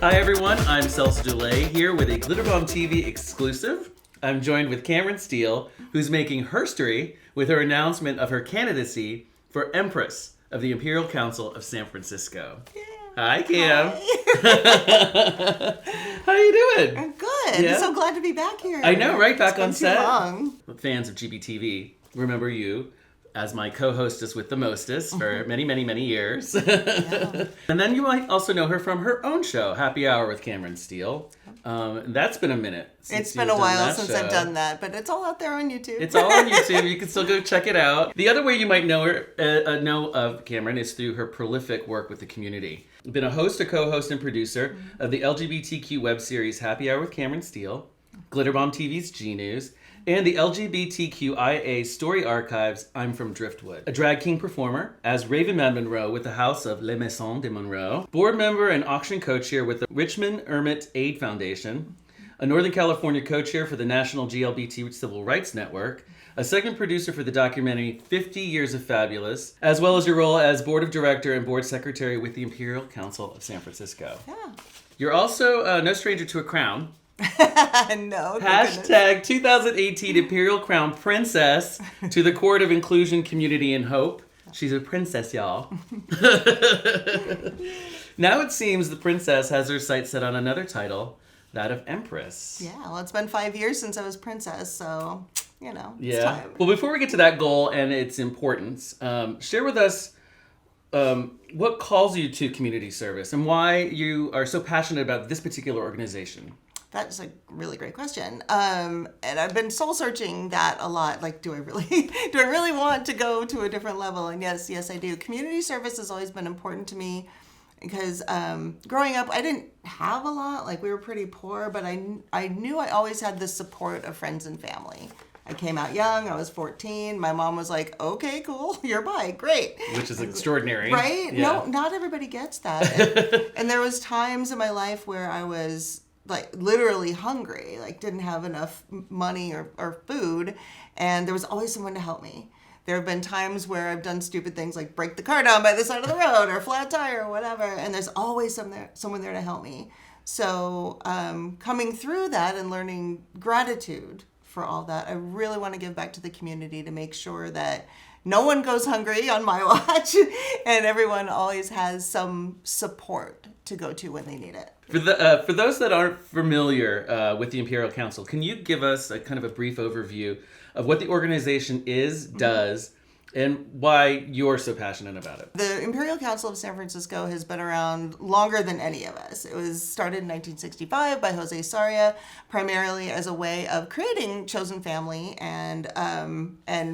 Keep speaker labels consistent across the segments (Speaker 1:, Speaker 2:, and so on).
Speaker 1: Hi everyone, I'm Celso Delay here with a Glitter Bomb TV exclusive. I'm joined with Cameron Stiehl, who's making herstory with her announcement of her candidacy for Empress of the Imperial Council of San Francisco.
Speaker 2: Yeah.
Speaker 1: Hi, Cam.
Speaker 2: Hi.
Speaker 1: How you doing?
Speaker 2: I'm good.
Speaker 1: Yeah?
Speaker 2: So glad to be back here.
Speaker 1: I know, right? Back
Speaker 2: It's been
Speaker 1: on set.
Speaker 2: Too long.
Speaker 1: Fans of GBTV remember you as my co-hostess with the mostest for many, many, many years.
Speaker 2: Yeah.
Speaker 1: And then you might also know her from her own show, Happy Hour with Cameron Stiehl. That's been a minute since
Speaker 2: It's been
Speaker 1: you've
Speaker 2: a
Speaker 1: done
Speaker 2: while
Speaker 1: that
Speaker 2: since
Speaker 1: show.
Speaker 2: I've done that, but it's all out there on YouTube.
Speaker 1: It's all on YouTube. You can still go check it out. The other way you might know her, know of Cameron is through her prolific work with the community. Been a host, a co-host, and producer of the LGBTQ web series Happy Hour with Cameron Stiehl, Glitter Bomb TV's G News, and the LGBTQIA Story Archives I'm From Driftwood. A drag king performer as Raven Monroe with the House of Les Maisons de Monroe, board member and auction co-chair with the Richmond Ermit Aid Foundation, a Northern California co-chair for the National GLBT Civil Rights Network, a segment producer for the documentary 50 Years of Fabulous, as well as your role as board of director and board secretary with the Imperial Council of San Francisco.
Speaker 2: Yeah.
Speaker 1: You're also no stranger to a crown.
Speaker 2: No.
Speaker 1: Hashtag 2018 Imperial Crown Princess to the Court of Inclusion, Community, and Hope. She's a princess, y'all. Now it seems the princess has her sights set on another title, that of Empress.
Speaker 2: Yeah, well, it's been 5 years since I was princess, so, you know, it's
Speaker 1: Yeah.
Speaker 2: time.
Speaker 1: Well, before we get to that goal and its importance, share with us what calls you to community service and why you are so passionate about this particular organization.
Speaker 2: That's a really great question. And I've been soul searching that a lot. Like, do I really want to go to a different level? And yes, I do. Community service has always been important to me because growing up, I didn't have a lot. Like, we were pretty poor, but I knew I always had the support of friends and family. I came out young. I was 14. My mom was like, okay, cool. You're bi. Great.
Speaker 1: Which is extraordinary.
Speaker 2: Right?
Speaker 1: Yeah.
Speaker 2: No, not everybody gets that. And there was times in my life where I was like literally hungry, like didn't have enough money or food, and there was always someone to help me. There have been times where I've done stupid things like break the car down by the side of the road or flat tire or whatever, and there's always someone there to help me. So coming through that and learning gratitude for all that, I really want to give back to the community to make sure that no one goes hungry on my watch and everyone always has some support to go to when they need it.
Speaker 1: For those that aren't familiar with the Imperial Council, can you give us a kind of a brief overview of what the organization is, does, and why you're so passionate about it?
Speaker 2: The Imperial Council of San Francisco has been around longer than any of us. It was started in 1965 by Jose Sarria, primarily as a way of creating chosen family and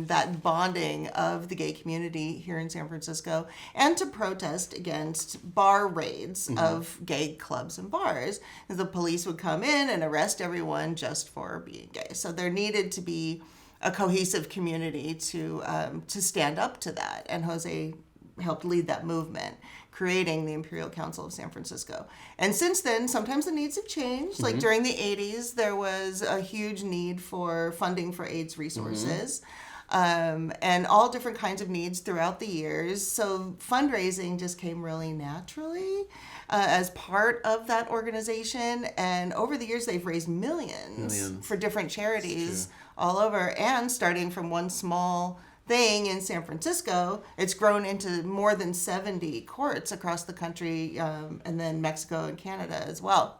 Speaker 2: that bonding of the gay community here in San Francisco, and to protest against bar raids of gay clubs and bars. The police would come in and arrest everyone just for being gay. So there needed to be a cohesive community to stand up to that. And Jose helped lead that movement, creating the Imperial Council of San Francisco. And since then, sometimes the needs have changed. Like during the 80s, there was a huge need for funding for AIDS resources. And all different kinds of needs throughout the years. So fundraising just came really naturally as part of that organization. And over the years, they've raised millions for different charities all over. And starting from one small thing in San Francisco, it's grown into more than 70 courts across the country, and then Mexico and Canada as well.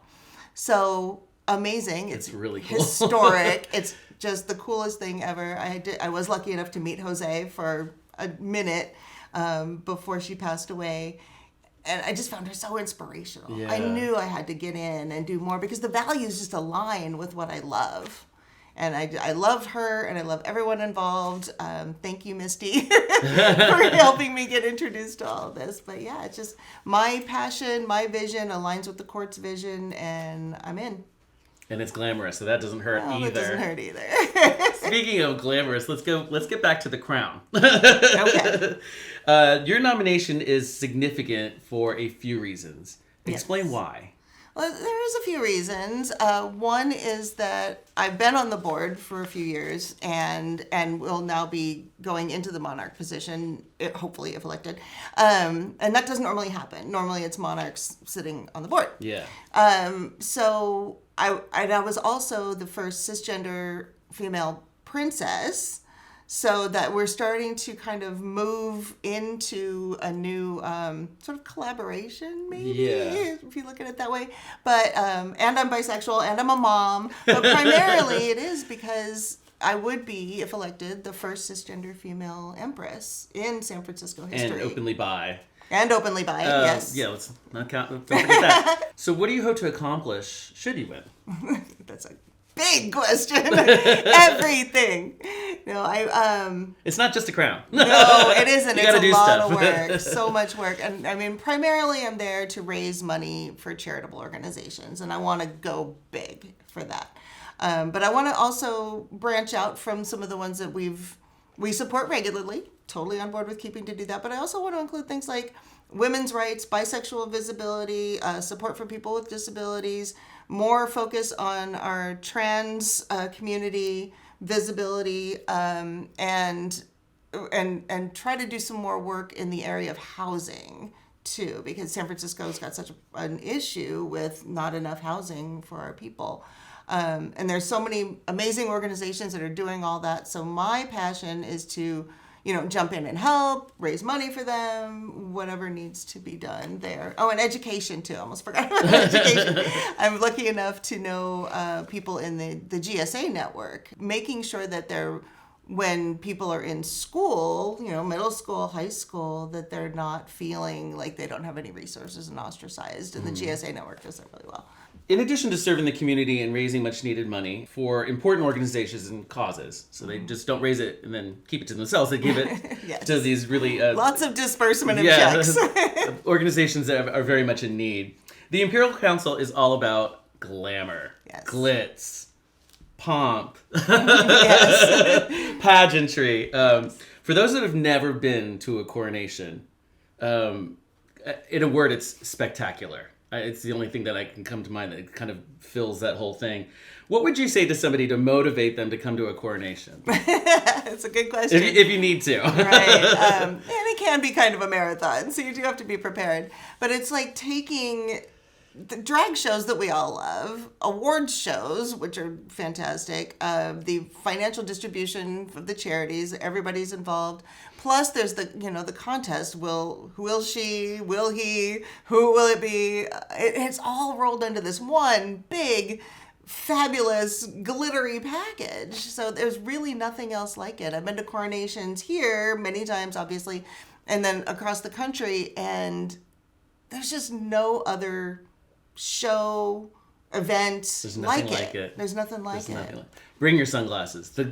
Speaker 2: So amazing. It's
Speaker 1: really cool.
Speaker 2: Historic. It's just the coolest thing ever. I was lucky enough to meet Jose for a minute before she passed away. And I just found her so inspirational.
Speaker 1: Yeah.
Speaker 2: I knew I had to get in and do more because the values just align with what I love. And I love her, and I love everyone involved. Thank you, Misty, for helping me get introduced to all of this. But yeah, it's just my passion, my vision aligns with the court's vision, and I'm in.
Speaker 1: And it's glamorous, so that doesn't hurt either.
Speaker 2: It doesn't hurt either.
Speaker 1: Speaking of glamorous, let's get back to the crown.
Speaker 2: Okay.
Speaker 1: Your nomination is significant for a few reasons. Explain why.
Speaker 2: Well, there is a few reasons. One is that I've been on the board for a few years and will now be going into the monarch position, hopefully if elected. And that doesn't normally happen. Normally it's monarchs sitting on the board.
Speaker 1: Yeah.
Speaker 2: So I was also the first cisgender female princess. So that we're starting to kind of move into a new sort of collaboration, maybe, if you look at it that way. But, and I'm bisexual, and I'm a mom. But primarily it is because I would be, if elected, the first cisgender female empress in San Francisco history.
Speaker 1: And openly bi.
Speaker 2: Yes.
Speaker 1: Yeah, let's not count. Don't forget that. So what do you hope to accomplish should you win?
Speaker 2: That's a big question. Everything.
Speaker 1: It's not just a crown.
Speaker 2: No, it isn't. It's a lot of work. So much work. And I mean, primarily I'm there to raise money for charitable organizations, and I want to go big for that. But I want to also branch out from some of the ones that we support regularly. Totally on board with keeping to do that. But I also want to include things like women's rights, bisexual visibility, support for people with disabilities, more focus on our trans community visibility, and try to do some more work in the area of housing too, because San Francisco's got such an issue with not enough housing for our people. And there's so many amazing organizations that are doing all that. So my passion is to jump in and help, raise money for them, whatever needs to be done there. Oh, and education too. I almost forgot about education. I'm lucky enough to know people in the GSA network, making sure that when people are in school, middle school, high school, that they're not feeling like they don't have any resources and ostracized. And the GSA network does that really well.
Speaker 1: In addition to serving the community and raising much needed money for important organizations and causes, so they just don't raise it and then keep it to themselves, they give it to these really...
Speaker 2: lots of disbursement of checks.
Speaker 1: Organizations that are very much in need. The Imperial Council is all about glamour, glitz, pomp, pageantry. For those that have never been to a coronation, in a word, it's spectacular. It's the only thing that I can come to mind that kind of fills that whole thing. What would you say to somebody to motivate them to come to a coronation?
Speaker 2: It's a good question.
Speaker 1: If you need to.
Speaker 2: Right. And it can be kind of a marathon, so you do have to be prepared. But it's like taking the drag shows that we all love, awards shows, which are fantastic, the financial distribution of the charities, everybody's involved. Plus, there's the contest. Will she? Will he? Who will it be? It's all rolled into this one big, fabulous, glittery package. So there's really nothing else like it. I've been to coronations here many times, obviously, and then across the country, and there's just no other show, event like it. There's nothing like it.
Speaker 1: Bring your sunglasses. The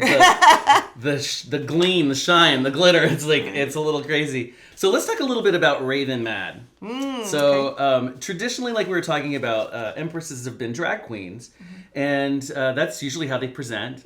Speaker 1: gleam, the shine, the glitter. It's like, it's a little crazy. So let's talk a little bit about Raven Mad. Traditionally, like we were talking about, empresses have been drag queens, and that's usually how they present.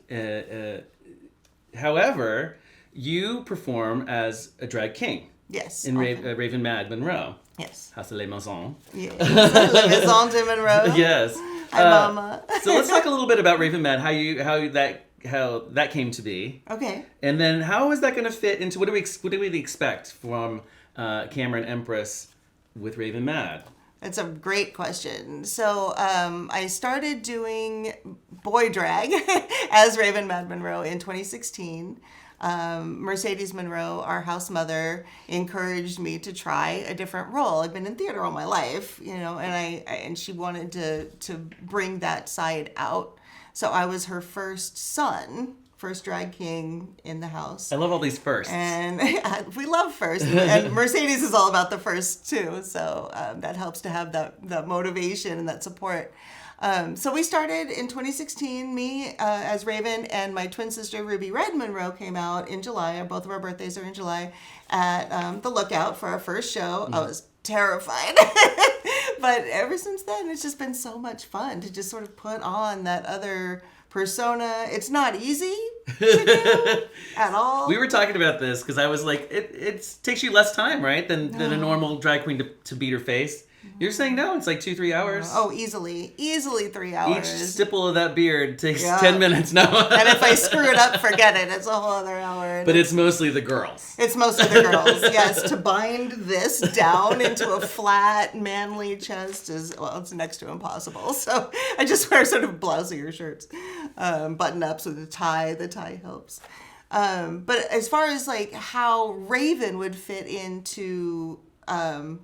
Speaker 1: However, you perform as a drag king.
Speaker 2: Yes.
Speaker 1: In Raven Mad Monroe.
Speaker 2: Yes.
Speaker 1: House de la Maison.
Speaker 2: Yes. La Maison de Monroe.
Speaker 1: Yes.
Speaker 2: Hi, Mama.
Speaker 1: So let's talk a little bit about Raven Mad. How that came to be.
Speaker 2: Okay.
Speaker 1: And then how is that going to fit into what do we expect from Cameron Empress with Raven Mad?
Speaker 2: That's a great question. So I started doing boy drag as Raven Mad Monroe in 2016. Mercedes Monroe, our house mother, encouraged me to try a different role. I've been in theater all my life, and she wanted to bring that side out. So I was her first drag king in the house.
Speaker 1: I love all these firsts.
Speaker 2: And we love first. And Mercedes is all about the first too. So that helps to have that motivation and that support. So we started in 2016, me as Raven, and my twin sister Ruby Red Monroe came out in July. Both of our birthdays are in July at the Lookout for our first show. I was terrified. But ever since then, it's just been so much fun to just sort of put on that other persona. It's not easy to do at all.
Speaker 1: We were talking about this because I was like, it takes you less time, right, than a normal drag queen to beat her face. You're saying no, it's like 2-3 hours.
Speaker 2: Oh, easily 3 hours.
Speaker 1: Each stipple of that beard takes 10 minutes now.
Speaker 2: And if I screw it up, forget it. It's a whole other hour.
Speaker 1: But it's mostly the girls.
Speaker 2: It's mostly the girls, yes. To bind this down into a flat, manly chest is, well, it's next to impossible. So I just wear sort of blousier shirts, button-ups with a tie. The tie helps. But as far as like how Raven would fit into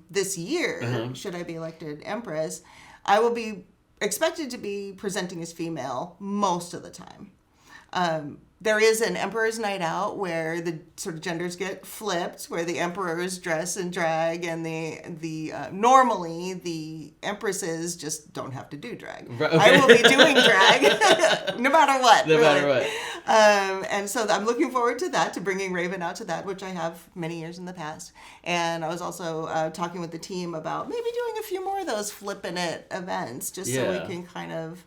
Speaker 2: this year, should I be elected Empress, I will be expected to be presenting as female most of the time. There is an Emperor's Night Out where the sort of genders get flipped, where the emperors dress in drag, and the normally the empresses just don't have to do drag. Okay. I will be doing drag no matter what.
Speaker 1: No matter what.
Speaker 2: And so I'm looking forward to that, to bringing Raven out to that, which I have many years in the past. And I was also talking with the team about maybe doing a few more of those flippin' it events, just so we can kind of,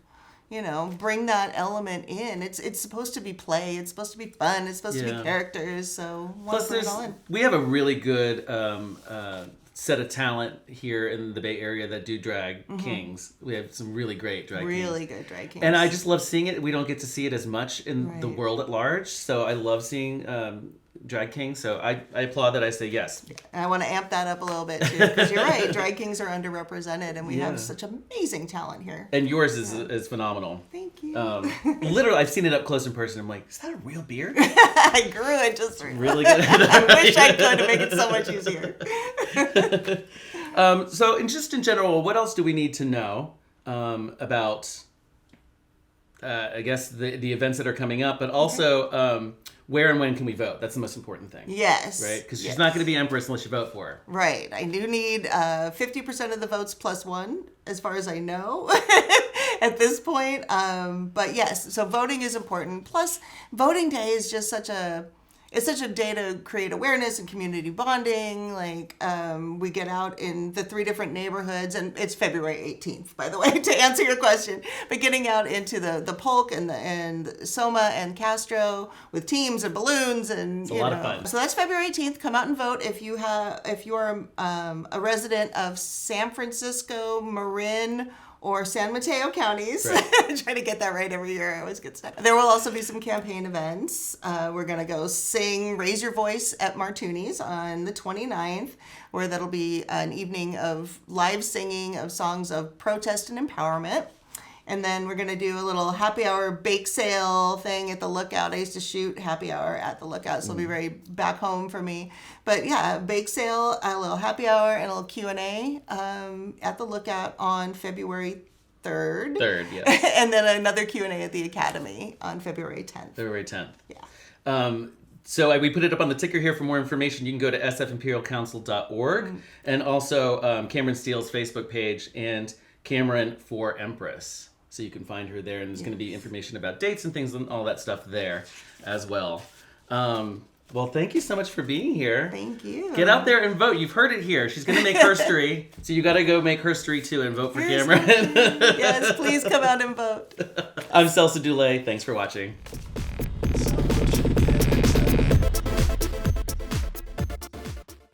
Speaker 2: you know, bring that element in. It's supposed to be play. It's supposed to be fun. It's supposed to be characters. So
Speaker 1: plus, we have a really good set of talent here in the Bay Area that do drag kings. We have some really great drag kings.
Speaker 2: Really good drag kings.
Speaker 1: And I just love seeing it. We don't get to see it as much in the world at large. So I love seeing drag kings. So I applaud that. I say yes.
Speaker 2: And I want to amp that up a little bit too, because you're right. Drag kings are underrepresented, and we have such amazing talent here.
Speaker 1: And yours is phenomenal.
Speaker 2: Thank you.
Speaker 1: Literally, I've seen it up close in person. I'm like, is that a real beard?
Speaker 2: I grew it just
Speaker 1: really good.
Speaker 2: I wish I could to make it so much easier.
Speaker 1: So, just in general, what else do we need to know about, I guess, the events that are coming up, but also where and when can we vote? That's the most important thing.
Speaker 2: Yes.
Speaker 1: Right? Because she's not going to be Empress unless you vote for her.
Speaker 2: Right. I do need 50% of the votes plus one, as far as I know, at this point. But yes, so voting is important. Plus, voting day is just such a day to create awareness and community bonding. Like, we get out in the 3 different neighborhoods, and it's February 18th, by the way, to answer your question. But getting out into the Polk and Soma and Castro with teams and balloons, and
Speaker 1: it's a lot of fun.
Speaker 2: So that's February 18th. Come out and vote if you are a resident of San Francisco, Marin, or San Mateo counties. Right. I try to get that right every year. I always get stuck. There will also be some campaign events. We're going to go sing Raise Your Voice at Martuni's on the 29th, where that'll be an evening of live singing of songs of protest and empowerment. And then we're going to do a little happy hour bake sale thing at the Lookout. I used to shoot happy hour at the Lookout, so it'll be very back home for me. But yeah, bake sale, a little happy hour, and a little Q&A at the Lookout on February 3rd. And then another Q&A at the Academy on February 10th.
Speaker 1: February 10th.
Speaker 2: Yeah.
Speaker 1: So we put it up on the ticker here for more information. You can go to sfimperialcouncil.org and also Cameron Steele's Facebook page and Cameron for Empress. So you can find her there, and there's going to be information about dates and things and all that stuff there as well. Well, thank you so much for being here.
Speaker 2: Thank you.
Speaker 1: Get out there and vote. You've heard it here. She's going to make herstory. So you got to go make herstory too and vote for Cameron.
Speaker 2: Yes, please come out and vote.
Speaker 1: I'm Celsa Dulé. Thanks for watching.